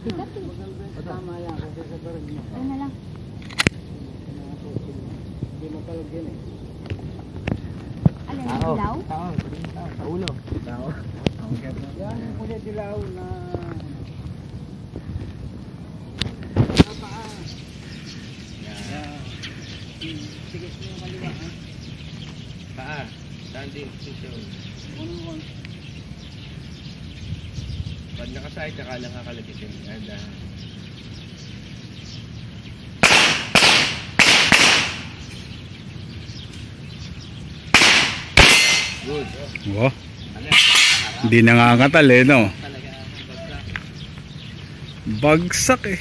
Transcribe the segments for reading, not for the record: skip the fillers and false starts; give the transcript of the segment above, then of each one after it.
Tama yan kasi sa baril mo. Ano na lang? Hindi mo palagyan eh. Ano yung dilaw? Tao. Sa ulo. Tao. Yan yung kuya dilaw na... Sige mo yung kaliwa ha. Paa. Standing position. Pag nakasahit, saka lang kakalagitin. Ganda. Good. Oh. Hindi nangangatal eh, no? Bagsak eh.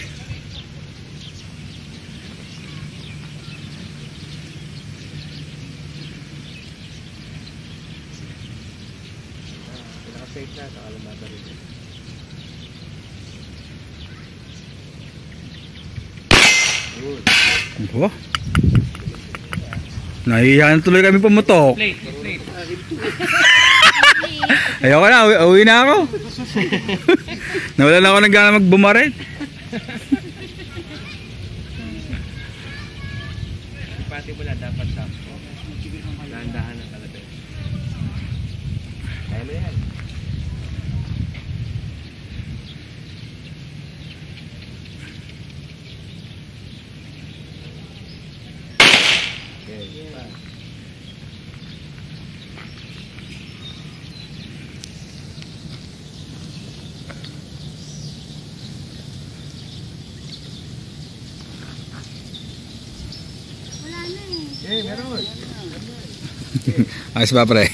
Pinaka-safe na, saka lumata rin. Good. Oh. Nahihiyan tuloy kami pumutok. Ayoko na, uwi na ako. Nawala na ako ng gana magbumarin. Ipati mo na dapat sa dahan-dahan ng kalabit. Kaya mo yan. Okay. Wala na eh. Eh, meron. Ayos ba, pre?